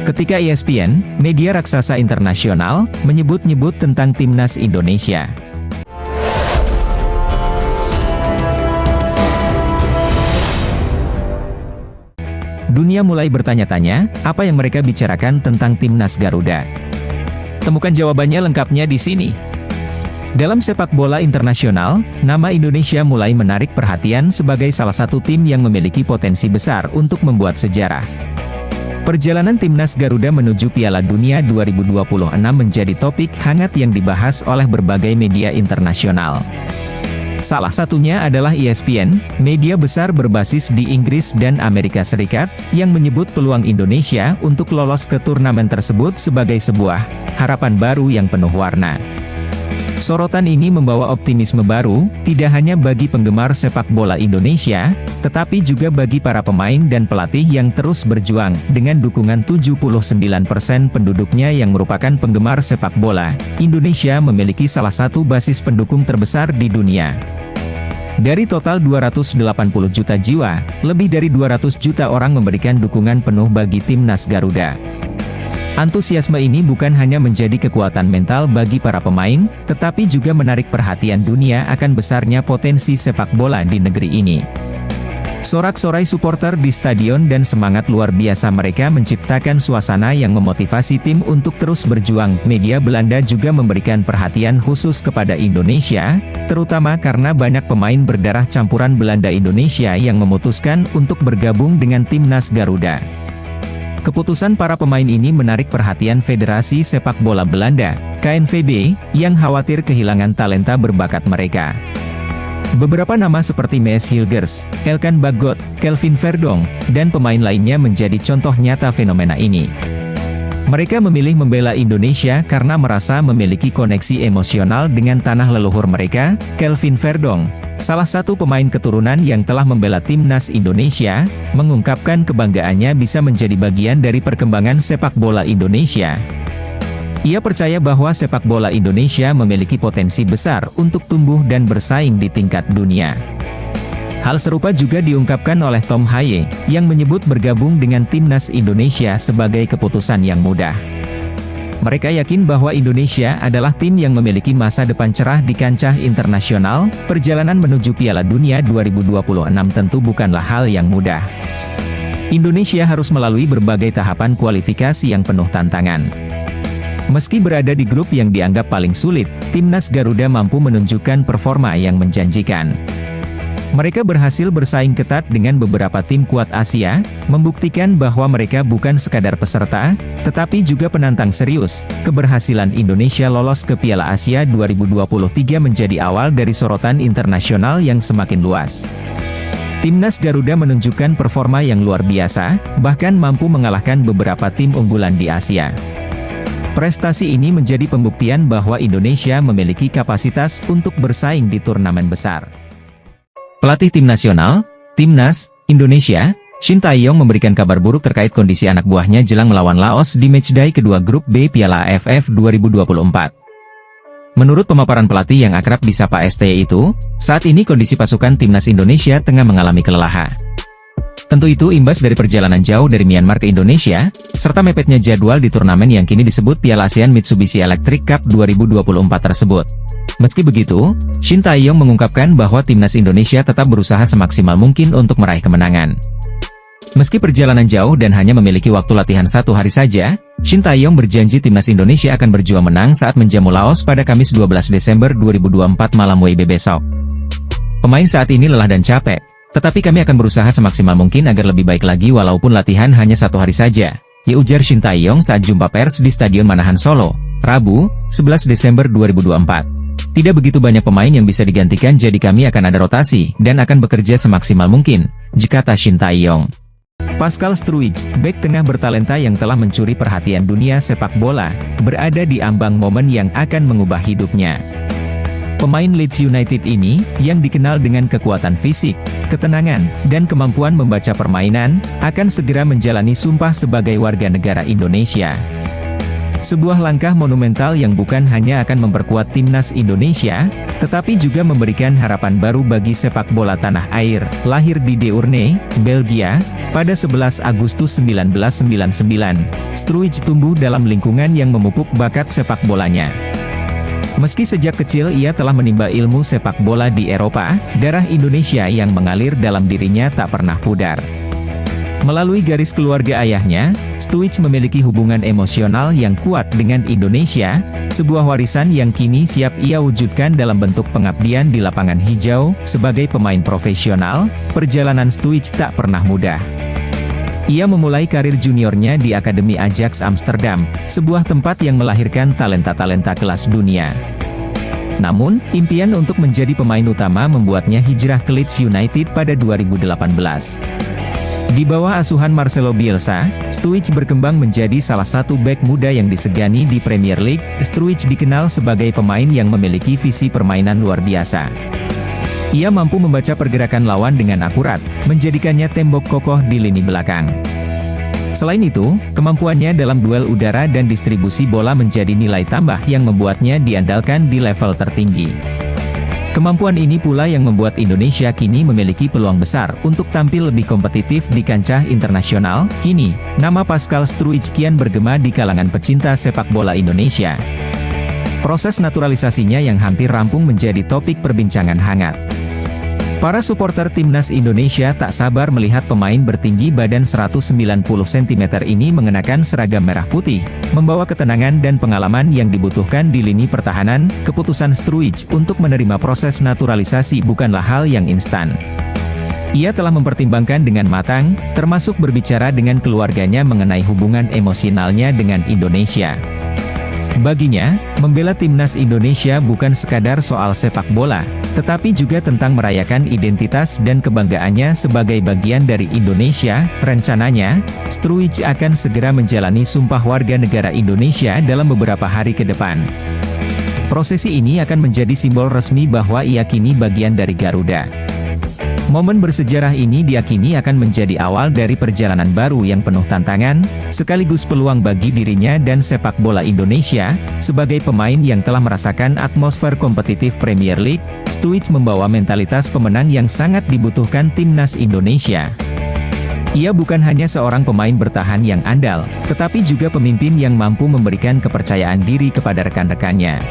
Ketika ESPN, media raksasa internasional, menyebut-nyebut tentang timnas Indonesia. Dunia mulai bertanya-tanya, apa yang mereka bicarakan tentang timnas Garuda. Temukan jawabannya lengkapnya di sini. Dalam sepak bola internasional, nama Indonesia mulai menarik perhatian sebagai salah satu tim yang memiliki potensi besar untuk membuat sejarah. Perjalanan timnas Garuda menuju Piala Dunia 2026 menjadi topik hangat yang dibahas oleh berbagai media internasional. Salah satunya adalah ESPN, media besar berbasis di Inggris dan Amerika Serikat, yang menyebut peluang Indonesia untuk lolos ke turnamen tersebut sebagai sebuah harapan baru yang penuh warna. Sorotan ini membawa optimisme baru, tidak hanya bagi penggemar sepak bola Indonesia, tetapi juga bagi para pemain dan pelatih yang terus berjuang, dengan dukungan 79% penduduknya yang merupakan penggemar sepak bola. Indonesia memiliki salah satu basis pendukung terbesar di dunia. Dari total 280 juta jiwa, lebih dari 200 juta orang memberikan dukungan penuh bagi timnas Garuda. Antusiasme ini bukan hanya menjadi kekuatan mental bagi para pemain, tetapi juga menarik perhatian dunia akan besarnya potensi sepak bola di negeri ini. Sorak-sorai supporter di stadion dan semangat luar biasa mereka menciptakan suasana yang memotivasi tim untuk terus berjuang. Media Belanda juga memberikan perhatian khusus kepada Indonesia, terutama karena banyak pemain berdarah campuran Belanda Indonesia yang memutuskan untuk bergabung dengan timnas Garuda. Keputusan para pemain ini menarik perhatian Federasi Sepak Bola Belanda, KNVB, yang khawatir kehilangan talenta berbakat mereka. Beberapa nama seperti Mees Hilgers, Elkan Bagot, Kelvin Verdonk, dan pemain lainnya menjadi contoh nyata fenomena ini. Mereka memilih membela Indonesia karena merasa memiliki koneksi emosional dengan tanah leluhur mereka. Kelvin Verdonk, salah satu pemain keturunan yang telah membela timnas Indonesia, mengungkapkan kebanggaannya bisa menjadi bagian dari perkembangan sepak bola Indonesia. Ia percaya bahwa sepak bola Indonesia memiliki potensi besar untuk tumbuh dan bersaing di tingkat dunia. Hal serupa juga diungkapkan oleh Tom Haye, yang menyebut bergabung dengan timnas Indonesia sebagai keputusan yang mudah. Mereka yakin bahwa Indonesia adalah tim yang memiliki masa depan cerah di kancah internasional. Perjalanan menuju Piala Dunia 2026 tentu bukanlah hal yang mudah. Indonesia harus melalui berbagai tahapan kualifikasi yang penuh tantangan. Meski berada di grup yang dianggap paling sulit, timnas Garuda mampu menunjukkan performa yang menjanjikan. Mereka berhasil bersaing ketat dengan beberapa tim kuat Asia, membuktikan bahwa mereka bukan sekadar peserta, tetapi juga penantang serius. Keberhasilan Indonesia lolos ke Piala Asia 2023 menjadi awal dari sorotan internasional yang semakin luas. Timnas Garuda menunjukkan performa yang luar biasa, bahkan mampu mengalahkan beberapa tim unggulan di Asia. Prestasi ini menjadi pembuktian bahwa Indonesia memiliki kapasitas untuk bersaing di turnamen besar. Pelatih tim nasional, Timnas Indonesia, Shin Tae-yong memberikan kabar buruk terkait kondisi anak buahnya jelang melawan Laos di matchday kedua grup B Piala AFF 2024. Menurut pemaparan pelatih yang akrab disapa STY itu, saat ini kondisi pasukan timnas Indonesia tengah mengalami kelelahan. Tentu itu imbas dari perjalanan jauh dari Myanmar ke Indonesia, serta mepetnya jadwal di turnamen yang kini disebut Piala ASEAN Mitsubishi Electric Cup 2024 tersebut. Meski begitu, Shin Tae-yong mengungkapkan bahwa timnas Indonesia tetap berusaha semaksimal mungkin untuk meraih kemenangan. Meski perjalanan jauh dan hanya memiliki waktu latihan 1 hari saja, Shin Tae-yong berjanji timnas Indonesia akan berjuang menang saat menjamu Laos pada Kamis 12 Desember 2024 malam WIB besok. Pemain saat ini lelah dan capek, tetapi kami akan berusaha semaksimal mungkin agar lebih baik lagi walaupun latihan hanya 1 hari saja, ya ujar Shin Tae-yong saat jumpa pers di Stadion Manahan Solo, Rabu, 11 Desember 2024. Tidak begitu banyak pemain yang bisa digantikan jadi kami akan ada rotasi, dan akan bekerja semaksimal mungkin, kata Shin Tae-yong. Pascal Struij, bek tengah bertalenta yang telah mencuri perhatian dunia sepak bola, berada di ambang momen yang akan mengubah hidupnya. Pemain Leeds United ini, yang dikenal dengan kekuatan fisik, ketenangan, dan kemampuan membaca permainan, akan segera menjalani sumpah sebagai warga negara Indonesia. Sebuah langkah monumental yang bukan hanya akan memperkuat timnas Indonesia, tetapi juga memberikan harapan baru bagi sepak bola tanah air. Lahir di Deurne, Belgia, pada 11 Agustus 1999, Struijk tumbuh dalam lingkungan yang memupuk bakat sepak bolanya. Meski sejak kecil ia telah menimba ilmu sepak bola di Eropa, darah Indonesia yang mengalir dalam dirinya tak pernah pudar. Melalui garis keluarga ayahnya, Struijk memiliki hubungan emosional yang kuat dengan Indonesia, sebuah warisan yang kini siap ia wujudkan dalam bentuk pengabdian di lapangan hijau. Sebagai pemain profesional, perjalanan Struijk tak pernah mudah. Ia memulai karir juniornya di Akademi Ajax Amsterdam, sebuah tempat yang melahirkan talenta-talenta kelas dunia. Namun, impian untuk menjadi pemain utama membuatnya hijrah ke Leeds United pada 2018. Di bawah asuhan Marcelo Bielsa, Struijk berkembang menjadi salah satu bek muda yang disegani di Premier League. Struijk dikenal sebagai pemain yang memiliki visi permainan luar biasa. Ia mampu membaca pergerakan lawan dengan akurat, menjadikannya tembok kokoh di lini belakang. Selain itu, kemampuannya dalam duel udara dan distribusi bola menjadi nilai tambah yang membuatnya diandalkan di level tertinggi. Kemampuan ini pula yang membuat Indonesia kini memiliki peluang besar untuk tampil lebih kompetitif di kancah internasional. Kini, nama Pascal Struijk kian bergema di kalangan pecinta sepak bola Indonesia. Proses naturalisasinya yang hampir rampung menjadi topik perbincangan hangat. Para supporter timnas Indonesia tak sabar melihat pemain bertinggi badan 190 cm ini mengenakan seragam merah putih, membawa ketenangan dan pengalaman yang dibutuhkan di lini pertahanan. Keputusan Struijk untuk menerima proses naturalisasi bukanlah hal yang instan. Ia telah mempertimbangkan dengan matang, termasuk berbicara dengan keluarganya mengenai hubungan emosionalnya dengan Indonesia. Baginya, membela timnas Indonesia bukan sekadar soal sepak bola, tetapi juga tentang merayakan identitas dan kebanggaannya sebagai bagian dari Indonesia. Rencananya, Struijk akan segera menjalani Sumpah Warga Negara Indonesia dalam beberapa hari ke depan. Prosesi ini akan menjadi simbol resmi bahwa ia kini bagian dari Garuda. Momen bersejarah ini diyakini akan menjadi awal dari perjalanan baru yang penuh tantangan, sekaligus peluang bagi dirinya dan sepak bola Indonesia. Sebagai pemain yang telah merasakan atmosfer kompetitif Premier League, Struijk membawa mentalitas pemenang yang sangat dibutuhkan timnas Indonesia. Ia bukan hanya seorang pemain bertahan yang andal, tetapi juga pemimpin yang mampu memberikan kepercayaan diri kepada rekan-rekannya.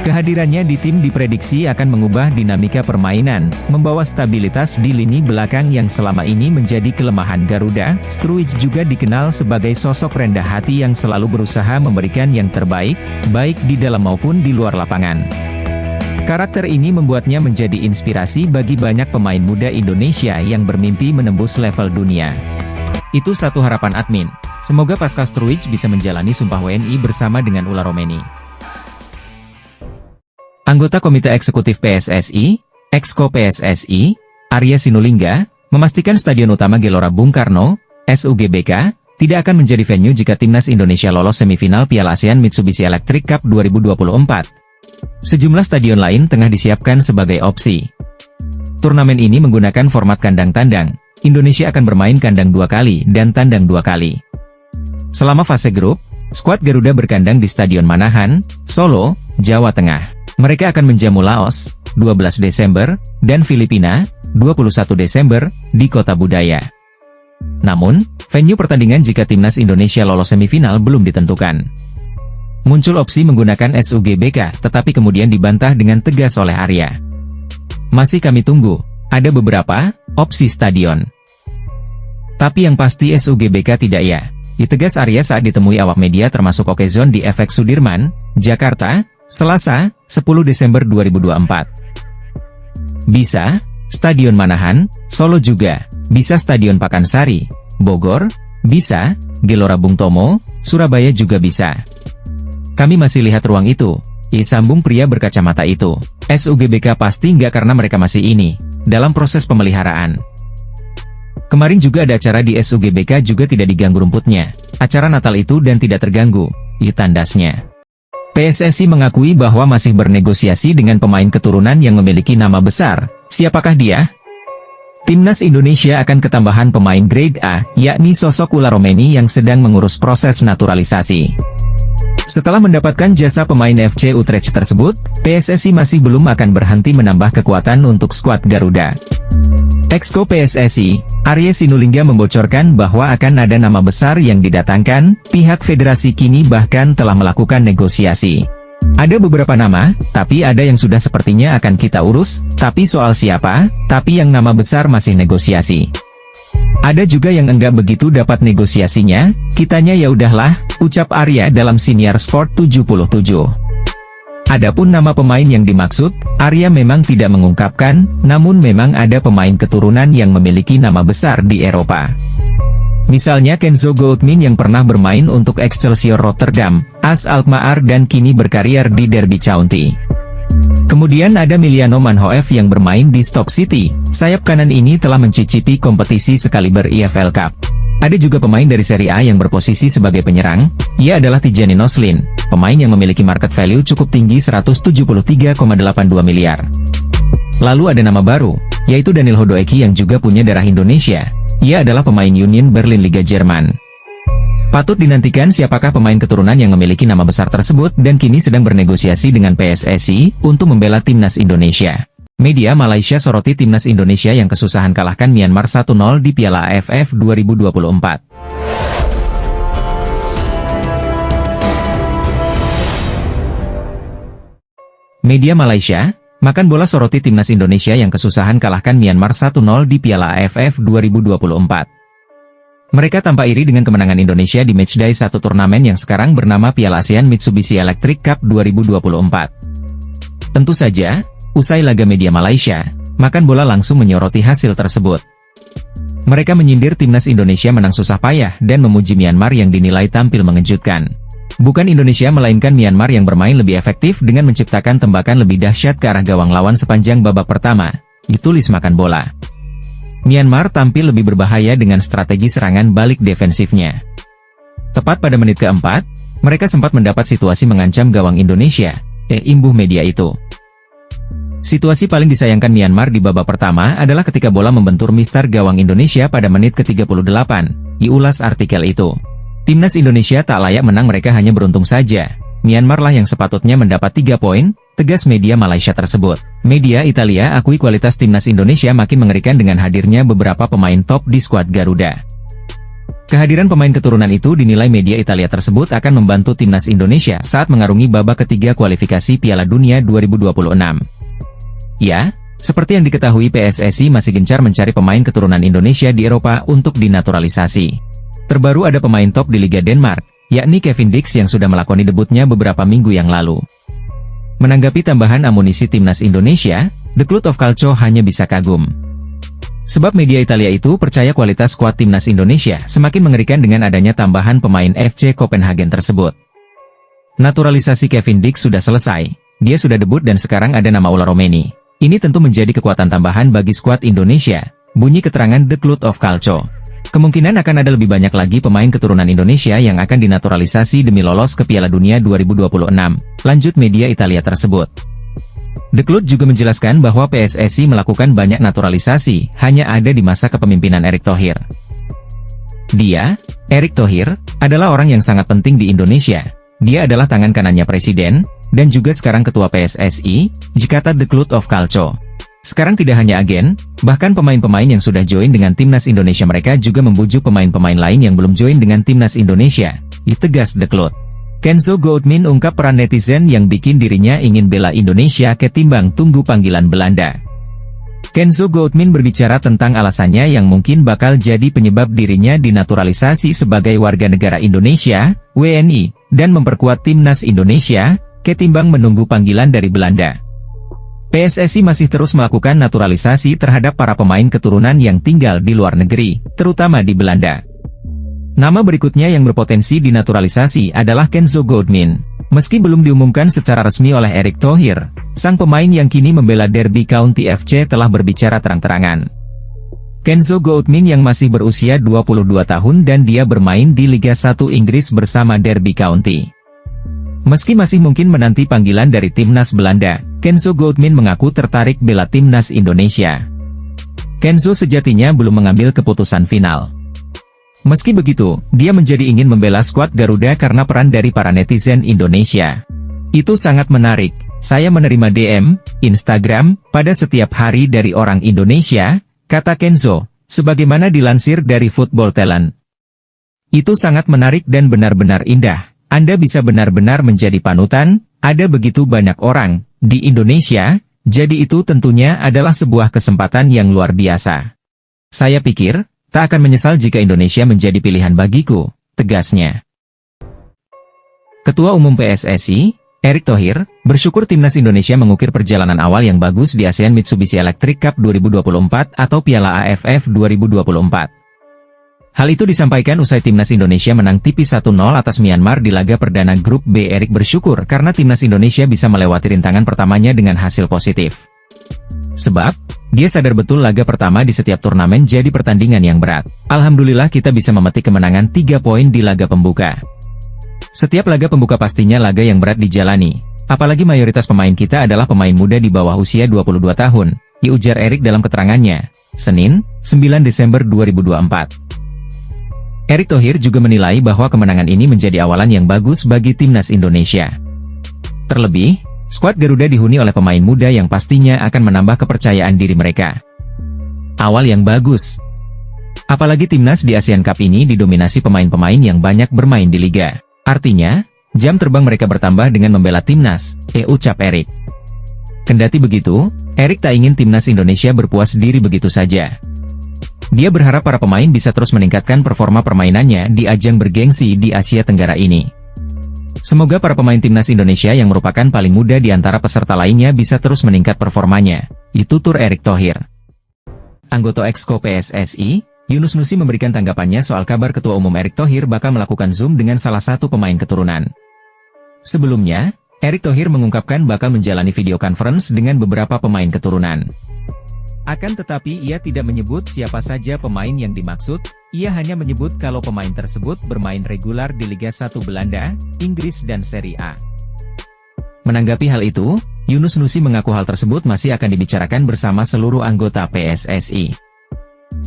Kehadirannya di tim diprediksi akan mengubah dinamika permainan, membawa stabilitas di lini belakang yang selama ini menjadi kelemahan Garuda. Struijk juga dikenal sebagai sosok rendah hati yang selalu berusaha memberikan yang terbaik, baik di dalam maupun di luar lapangan. Karakter ini membuatnya menjadi inspirasi bagi banyak pemain muda Indonesia yang bermimpi menembus level dunia. Itu satu harapan admin. Semoga Pascal Struijk bisa menjalani Sumpah WNI bersama dengan Ula Romeni. Anggota Komite Eksekutif PSSI, Exco PSSI, Arya Sinulinga, memastikan Stadion Utama Gelora Bung Karno, SUGBK, tidak akan menjadi venue jika timnas Indonesia lolos semifinal Piala ASEAN Mitsubishi Electric Cup 2024. Sejumlah stadion lain tengah disiapkan sebagai opsi. Turnamen ini menggunakan format kandang tandang. Indonesia akan bermain kandang 2 kali dan tandang 2 kali. Selama fase grup, skuad Garuda berkandang di Stadion Manahan, Solo, Jawa Tengah. Mereka akan menjamu Laos, 12 Desember, dan Filipina, 21 Desember, di Kota Budaya. Namun, venue pertandingan jika timnas Indonesia lolos semifinal belum ditentukan. Muncul opsi menggunakan SUGBK, tetapi kemudian dibantah dengan tegas oleh Arya. Masih kami tunggu, ada beberapa opsi stadion. Tapi yang pasti SUGBK tidak ya, ditegas Arya saat ditemui awak media termasuk Okezone di FX Sudirman, Jakarta, Selasa, 10 Desember 2024. Bisa, Stadion Manahan, Solo juga, bisa Stadion Pakansari, Bogor, bisa, Gelora Bung Tomo, Surabaya juga bisa. Kami masih lihat ruang itu, sambung pria berkacamata itu. SUGBK pasti nggak karena mereka masih ini, dalam proses pemeliharaan. Kemarin juga ada acara di SUGBK juga tidak diganggu rumputnya, acara Natal itu dan tidak terganggu, tandasnya. PSSI mengakui bahwa masih bernegosiasi dengan pemain keturunan yang memiliki nama besar. Siapakah dia? Timnas Indonesia akan ketambahan pemain grade A, yakni sosok Ula Romeni yang sedang mengurus proses naturalisasi. Setelah mendapatkan jasa pemain FC Utrecht tersebut, PSSI masih belum akan berhenti menambah kekuatan untuk skuad Garuda. Exco PSSI, Arya Sinulinga membocorkan bahwa akan ada nama besar yang didatangkan, pihak federasi kini bahkan telah melakukan negosiasi. Ada beberapa nama, tapi ada yang sudah sepertinya akan kita urus, tapi soal siapa, tapi yang nama besar masih negosiasi. Ada juga yang enggak begitu dapat negosiasinya, kitanya ya udahlah, ucap Arya dalam Siniar Sport 77. Adapun nama pemain yang dimaksud, Arya memang tidak mengungkapkan, namun memang ada pemain keturunan yang memiliki nama besar di Eropa. Misalnya Kenzo Goldmin yang pernah bermain untuk Excelsior Rotterdam, AS Alkmaar dan kini berkarier di Derby County. Kemudian ada Miliano Manhoef yang bermain di Stoke City, sayap kanan ini telah mencicipi kompetisi sekaliber EFL Cup. Ada juga pemain dari Serie A yang berposisi sebagai penyerang, ia adalah Tijani Noslin, pemain yang memiliki market value cukup tinggi 173,82 miliar. Lalu ada nama baru, yaitu Daniel Hodoeki yang juga punya darah Indonesia, ia adalah pemain Union Berlin Liga Jerman. Patut dinantikan siapakah pemain keturunan yang memiliki nama besar tersebut dan kini sedang bernegosiasi dengan PSSI untuk membela timnas Indonesia. Media Malaysia soroti timnas Indonesia yang kesusahan kalahkan Myanmar 1-0 di Piala AFF 2024. Media Malaysia, makan bola soroti timnas Indonesia yang kesusahan kalahkan Myanmar 1-0 di Piala AFF 2024. Mereka tampak iri dengan kemenangan Indonesia di matchday 1 turnamen yang sekarang bernama Piala ASEAN Mitsubishi Electric Cup 2024. Tentu saja, usai laga Media Malaysia, makan bola langsung menyoroti hasil tersebut. Mereka menyindir timnas Indonesia menang susah payah dan memuji Myanmar yang dinilai tampil mengejutkan. Bukan Indonesia melainkan Myanmar yang bermain lebih efektif dengan menciptakan tembakan lebih dahsyat ke arah gawang lawan sepanjang babak pertama, ditulis makan bola. Myanmar tampil lebih berbahaya dengan strategi serangan balik defensifnya. Tepat pada menit keempat, mereka sempat mendapat situasi mengancam gawang Indonesia, imbuh media itu. Situasi paling disayangkan Myanmar di babak pertama adalah ketika bola membentur mistar gawang Indonesia pada menit ke-38, diulas artikel itu. Timnas Indonesia tak layak menang, mereka hanya beruntung saja. Myanmar lah yang sepatutnya mendapat 3 poin, tegas media Malaysia tersebut. Media Italia akui kualitas timnas Indonesia makin mengerikan dengan hadirnya beberapa pemain top di skuad Garuda. Kehadiran pemain keturunan itu dinilai media Italia tersebut akan membantu timnas Indonesia saat mengarungi babak ketiga kualifikasi Piala Dunia 2026. Ya, seperti yang diketahui PSSI masih gencar mencari pemain keturunan Indonesia di Eropa untuk dinaturalisasi. Terbaru ada pemain top di Liga Denmark, yakni Kevin Dix yang sudah melakoni debutnya beberapa minggu yang lalu. Menanggapi tambahan amunisi timnas Indonesia, The Cult of Calcio hanya bisa kagum. Sebab media Italia itu percaya kualitas skuad timnas Indonesia semakin mengerikan dengan adanya tambahan pemain FC Copenhagen tersebut. Naturalisasi Kevin Dix sudah selesai, dia sudah debut dan sekarang ada nama Ola Romeni. Ini tentu menjadi kekuatan tambahan bagi skuad Indonesia, bunyi keterangan The Cult of Calcio. Kemungkinan akan ada lebih banyak lagi pemain keturunan Indonesia yang akan dinaturalisasi demi lolos ke Piala Dunia 2026, lanjut media Italia tersebut. The Club juga menjelaskan bahwa PSSI melakukan banyak naturalisasi, hanya ada di masa kepemimpinan Erick Thohir. Dia, Erick Thohir, adalah orang yang sangat penting di Indonesia. Dia adalah tangan kanannya Presiden, dan juga sekarang Ketua PSSI, kata The Club of Calcio. Sekarang tidak hanya agen, bahkan pemain-pemain yang sudah join dengan timnas Indonesia mereka juga membujuk pemain-pemain lain yang belum join dengan timnas Indonesia, ditegas The Club. Kenzo Goldmin ungkap peran netizen yang bikin dirinya ingin bela Indonesia ketimbang tunggu panggilan Belanda. Kenzo Goldmin berbicara tentang alasannya yang mungkin bakal jadi penyebab dirinya dinaturalisasi sebagai warga negara Indonesia, WNI, dan memperkuat timnas Indonesia, ketimbang menunggu panggilan dari Belanda. PSSI masih terus melakukan naturalisasi terhadap para pemain keturunan yang tinggal di luar negeri, terutama di Belanda. Nama berikutnya yang berpotensi dinaturalisasi adalah Kenzo Goldmin. Meski belum diumumkan secara resmi oleh Erick Thohir, sang pemain yang kini membela Derby County FC telah berbicara terang-terangan. Kenzo Goldmin yang masih berusia 22 tahun dan dia bermain di Liga 1 Inggris bersama Derby County. Meski masih mungkin menanti panggilan dari timnas Belanda, Kenzo Goldmin mengaku tertarik bela timnas Indonesia. Kenzo sejatinya belum mengambil keputusan final. Meski begitu, dia menjadi ingin membela skuad Garuda karena peran dari para netizen Indonesia. Itu sangat menarik. Saya menerima DM, Instagram, pada setiap hari dari orang Indonesia, kata Kenzo, sebagaimana dilansir dari Football Talent. Itu sangat menarik dan benar-benar indah. Anda bisa benar-benar menjadi panutan, ada begitu banyak orang di Indonesia, jadi itu tentunya adalah sebuah kesempatan yang luar biasa. Saya pikir, tak akan menyesal jika Indonesia menjadi pilihan bagiku, tegasnya. Ketua Umum PSSI, Erick Thohir, bersyukur timnas Indonesia mengukir perjalanan awal yang bagus di ASEAN Mitsubishi Electric Cup 2024 atau Piala AFF 2024. Hal itu disampaikan usai timnas Indonesia menang tipis 1-0 atas Myanmar di laga perdana Grup B. Erick bersyukur karena timnas Indonesia bisa melewati rintangan pertamanya dengan hasil positif. Sebab, dia sadar betul laga pertama di setiap turnamen jadi pertandingan yang berat. Alhamdulillah kita bisa memetik kemenangan 3 poin di laga pembuka. Setiap laga pembuka pastinya laga yang berat dijalani. Apalagi mayoritas pemain kita adalah pemain muda di bawah usia 22 tahun, ujar Erick dalam keterangannya, Senin, 9 Desember 2024. Erick Thohir juga menilai bahwa kemenangan ini menjadi awalan yang bagus bagi timnas Indonesia. Terlebih, skuad Garuda dihuni oleh pemain muda yang pastinya akan menambah kepercayaan diri mereka. Awal yang bagus. Apalagi timnas di ASEAN Cup ini didominasi pemain-pemain yang banyak bermain di liga. Artinya, jam terbang mereka bertambah dengan membela timnas, ucap Erick. Kendati begitu, Erick tak ingin timnas Indonesia berpuas diri begitu saja. Dia berharap para pemain bisa terus meningkatkan performa permainannya di ajang bergengsi di Asia Tenggara ini. Semoga para pemain timnas Indonesia yang merupakan paling muda di antara peserta lainnya bisa terus meningkat performanya, tutur Erick Thohir. Anggota Exco PSSI, Yunus Nusi memberikan tanggapannya soal kabar Ketua Umum Erick Thohir bakal melakukan Zoom dengan salah satu pemain keturunan. Sebelumnya, Erick Thohir mengungkapkan bakal menjalani video conference dengan beberapa pemain keturunan. Akan tetapi ia tidak menyebut siapa saja pemain yang dimaksud, ia hanya menyebut kalau pemain tersebut bermain regular di Liga 1 Belanda, Inggris dan Serie A. Menanggapi hal itu, Yunus Nusi mengaku hal tersebut masih akan dibicarakan bersama seluruh anggota PSSI.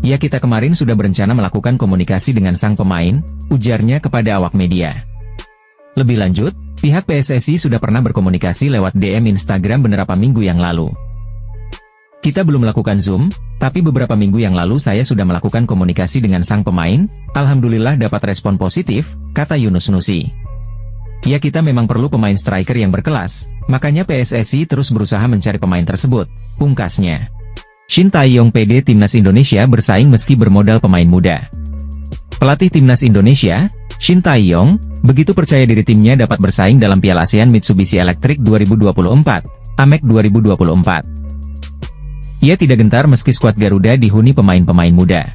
Ya kita kemarin sudah berencana melakukan komunikasi dengan sang pemain, ujarnya kepada awak media. Lebih lanjut, pihak PSSI sudah pernah berkomunikasi lewat DM Instagram beberapa minggu yang lalu. Kita belum melakukan Zoom, tapi beberapa minggu yang lalu saya sudah melakukan komunikasi dengan sang pemain, alhamdulillah dapat respon positif, kata Yunus Nusi. Ya kita memang perlu pemain striker yang berkelas, makanya PSSI terus berusaha mencari pemain tersebut, pungkasnya. Shin Tae-yong PD Timnas Indonesia bersaing meski bermodal pemain muda. Pelatih Timnas Indonesia, Shin Tae-yong, begitu percaya diri timnya dapat bersaing dalam Piala ASEAN Mitsubishi Electric 2024, AMEC 2024. Ia tidak gentar meski skuad Garuda dihuni pemain-pemain muda.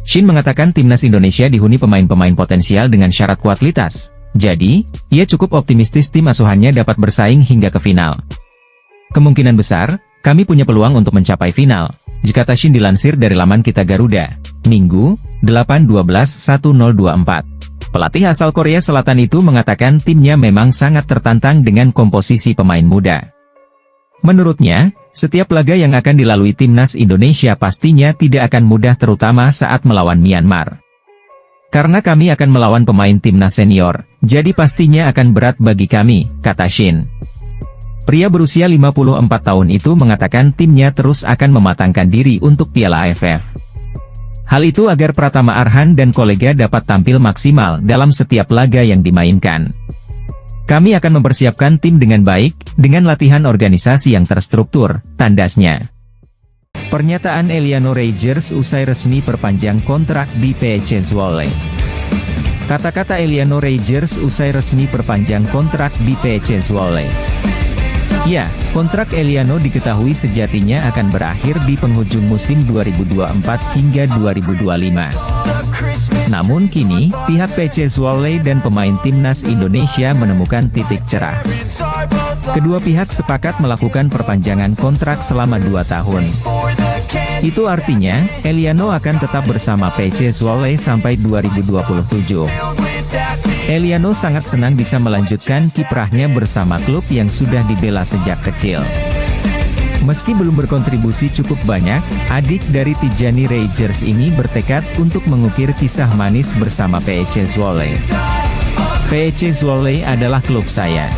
Shin mengatakan timnas Indonesia dihuni pemain-pemain potensial dengan syarat kualitas. Jadi, ia cukup optimistis tim asuhannya dapat bersaing hingga ke final. Kemungkinan besar, kami punya peluang untuk mencapai final, kata Shin dilansir dari laman Kita Garuda, Minggu, 8/12/1024. Pelatih asal Korea Selatan itu mengatakan timnya memang sangat tertantang dengan komposisi pemain muda. Menurutnya, setiap laga yang akan dilalui timnas Indonesia pastinya tidak akan mudah terutama saat melawan Myanmar. Karena kami akan melawan pemain timnas senior, jadi pastinya akan berat bagi kami, kata Shin. Pria berusia 54 tahun itu mengatakan timnya terus akan mematangkan diri untuk Piala AFF. Hal itu agar Pratama Arhan dan kolega dapat tampil maksimal dalam setiap laga yang dimainkan. Kami akan mempersiapkan tim dengan baik, dengan latihan organisasi yang terstruktur, tandasnya. Pernyataan Eliano Rangers usai resmi perpanjang kontrak di PC Zwolle. Kata-kata Eliano Rangers usai resmi perpanjang kontrak di PC Zwolle. Ya, kontrak Eliano diketahui sejatinya akan berakhir di penghujung musim 2024 hingga 2025. Namun kini, pihak PC Zwolle dan pemain timnas Indonesia menemukan titik cerah. Kedua pihak sepakat melakukan perpanjangan kontrak selama 2 tahun. Itu artinya, Eliano akan tetap bersama PC Zwolle sampai 2027. Eliano sangat senang bisa melanjutkan kiprahnya bersama klub yang sudah dibela sejak kecil. Meski belum berkontribusi cukup banyak, adik dari Tijani Rangers ini bertekad untuk mengukir kisah manis bersama PEC Zwolle. PEC Zwolle adalah klub saya.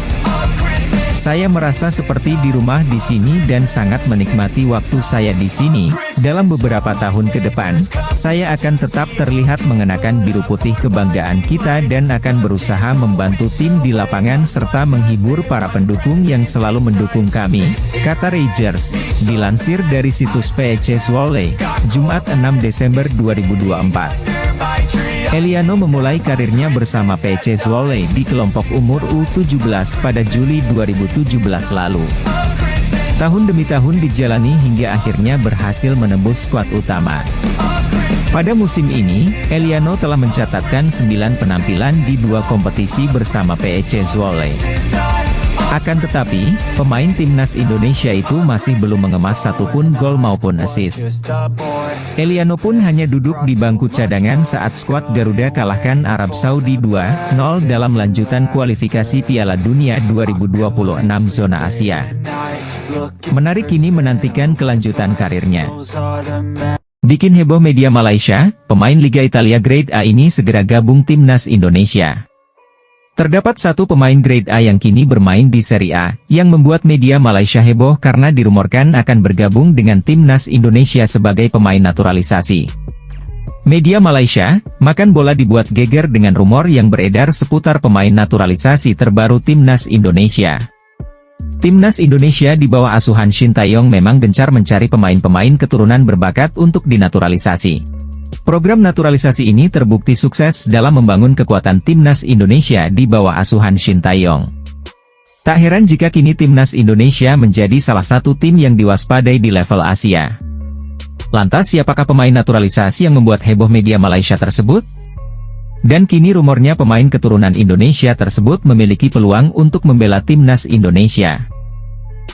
Saya merasa seperti di rumah di sini dan sangat menikmati waktu saya di sini. Dalam beberapa tahun ke depan, saya akan tetap terlihat mengenakan biru putih kebanggaan kita dan akan berusaha membantu tim di lapangan serta menghibur para pendukung yang selalu mendukung kami, kata Rangers. Dilansir dari situs PEC Zwolle, Jumat 6 Desember 2024. Eliano memulai karirnya bersama PEC Zwolle di kelompok umur U17 pada Juli 2017 lalu. Tahun demi tahun dijalani hingga akhirnya berhasil menembus skuad utama. Pada musim ini, Eliano telah mencatatkan 9 penampilan di 2 kompetisi bersama PEC Zwolle. Akan tetapi, pemain timnas Indonesia itu masih belum mengemas satupun gol maupun assist. Eliano pun hanya duduk di bangku cadangan saat skuad Garuda kalahkan Arab Saudi 2-0 dalam lanjutan kualifikasi Piala Dunia 2026 zona Asia. Menarik kini menantikan kelanjutan karirnya. Bikin heboh media Malaysia, pemain Liga Italia Grade A ini segera gabung timnas Indonesia. Terdapat satu pemain grade A yang kini bermain di Serie A, yang membuat media Malaysia heboh karena dirumorkan akan bergabung dengan timnas Indonesia sebagai pemain naturalisasi. Media Malaysia, Makan Bola dibuat geger dengan rumor yang beredar seputar pemain naturalisasi terbaru timnas Indonesia. Timnas Indonesia di bawah asuhan Shin Tae-yong memang gencar mencari pemain-pemain keturunan berbakat untuk dinaturalisasi. Program naturalisasi ini terbukti sukses dalam membangun kekuatan timnas Indonesia di bawah asuhan Shin Tae-yong. Tak heran jika kini timnas Indonesia menjadi salah satu tim yang diwaspadai di level Asia. Lantas siapakah pemain naturalisasi yang membuat heboh media Malaysia tersebut? Dan kini rumornya pemain keturunan Indonesia tersebut memiliki peluang untuk membela timnas Indonesia.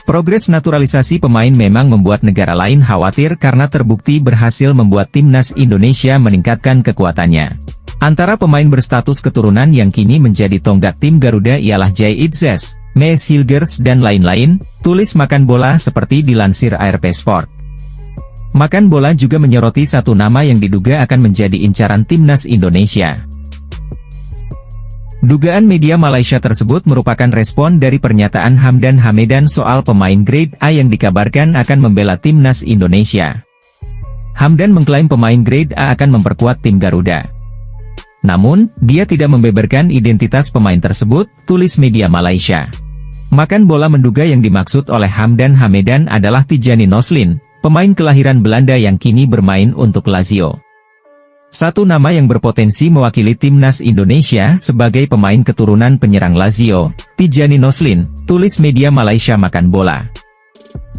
Progres naturalisasi pemain memang membuat negara lain khawatir karena terbukti berhasil membuat timnas Indonesia meningkatkan kekuatannya. Antara pemain berstatus keturunan yang kini menjadi tonggak tim Garuda ialah Jay Itzes, Mees Hilgers dan lain-lain, tulis Makan Bola seperti dilansir ARP Sport. Makan Bola juga menyoroti satu nama yang diduga akan menjadi incaran timnas Indonesia. Dugaan media Malaysia tersebut merupakan respon dari pernyataan Hamdan Hamedan soal pemain grade A yang dikabarkan akan membela timnas Indonesia. Hamdan mengklaim pemain grade A akan memperkuat tim Garuda. Namun, dia tidak membeberkan identitas pemain tersebut, tulis media Malaysia. Makan Bola menduga yang dimaksud oleh Hamdan Hamedan adalah Tijani Noslin, pemain kelahiran Belanda yang kini bermain untuk Lazio. Satu nama yang berpotensi mewakili timnas Indonesia sebagai pemain keturunan penyerang Lazio, Tijani Noslin, tulis media Malaysia Makan Bola.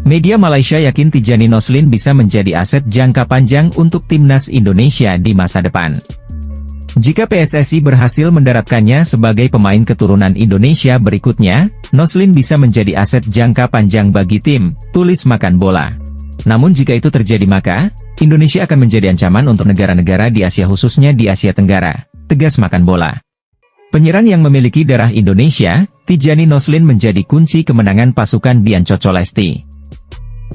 Media Malaysia yakin Tijani Noslin bisa menjadi aset jangka panjang untuk timnas Indonesia di masa depan. Jika PSSI berhasil mendaratkannya sebagai pemain keturunan Indonesia berikutnya, Noslin bisa menjadi aset jangka panjang bagi tim, tulis Makan Bola. Namun jika itu terjadi maka, Indonesia akan menjadi ancaman untuk negara-negara di Asia khususnya di Asia Tenggara, tegas Makan Bola. Penyerang yang memiliki darah Indonesia, Tijani Noslin menjadi kunci kemenangan pasukan Bian Coco Lesti.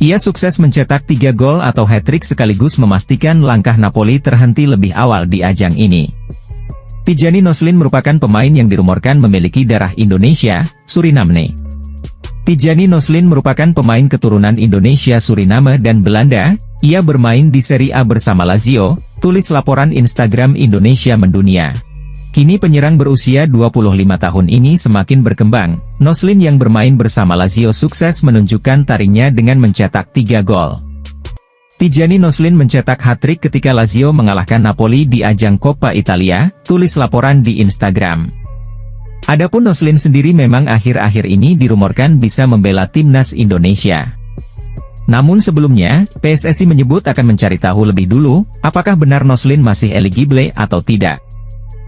Ia sukses mencetak 3 gol atau hat-trick sekaligus memastikan langkah Napoli terhenti lebih awal di ajang ini. Tijani Noslin merupakan pemain yang dirumorkan memiliki darah Indonesia, Suriname. Tijani Noslin merupakan pemain keturunan Indonesia, Suriname dan Belanda. Ia bermain di Serie A bersama Lazio, tulis laporan Instagram Indonesia Mendunia. Kini penyerang berusia 25 tahun ini semakin berkembang. Noslin yang bermain bersama Lazio sukses menunjukkan taringnya dengan mencetak 3 gol. Tijani Noslin mencetak hat-trick ketika Lazio mengalahkan Napoli di ajang Coppa Italia, tulis laporan di Instagram. Adapun Noslin sendiri memang akhir-akhir ini dirumorkan bisa membela timnas Indonesia. Namun sebelumnya, PSSI menyebut akan mencari tahu lebih dulu, apakah benar Noslin masih eligible atau tidak.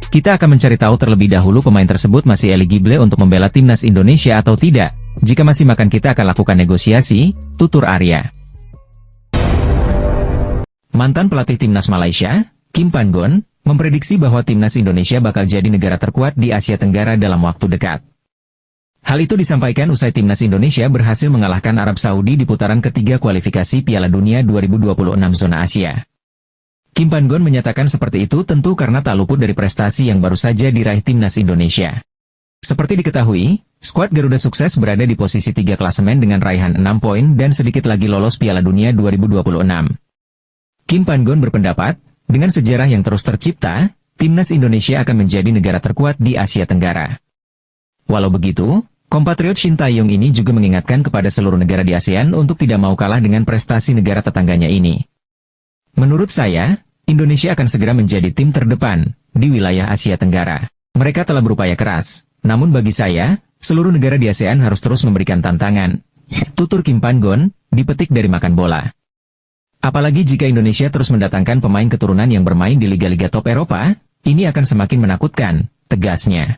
Kita akan mencari tahu terlebih dahulu pemain tersebut masih eligible untuk membela timnas Indonesia atau tidak. Jika masih maka kita akan lakukan negosiasi, tutur Arya. Mantan pelatih timnas Malaysia, Kim Pan-gon, memprediksi bahwa timnas Indonesia bakal jadi negara terkuat di Asia Tenggara dalam waktu dekat. Hal itu disampaikan usai timnas Indonesia berhasil mengalahkan Arab Saudi di putaran ketiga kualifikasi Piala Dunia 2026 zona Asia. Kim Pan-gon menyatakan seperti itu tentu karena tak luput dari prestasi yang baru saja diraih timnas Indonesia. Seperti diketahui, skuad Garuda sukses berada di posisi 3 klasemen dengan raihan 6 poin dan sedikit lagi lolos Piala Dunia 2026. Kim Pan-gon berpendapat, dengan sejarah yang terus tercipta, timnas Indonesia akan menjadi negara terkuat di Asia Tenggara. Walau begitu, kompatriot Shin Tae-yong ini juga mengingatkan kepada seluruh negara di ASEAN untuk tidak mau kalah dengan prestasi negara tetangganya ini. Menurut saya, Indonesia akan segera menjadi tim terdepan di wilayah Asia Tenggara. Mereka telah berupaya keras. Namun bagi saya, seluruh negara di ASEAN harus terus memberikan tantangan. Tutur Kim Pan-gon, dipetik dari Makan Bola. Apalagi jika Indonesia terus mendatangkan pemain keturunan yang bermain di liga-liga top Eropa, ini akan semakin menakutkan, tegasnya.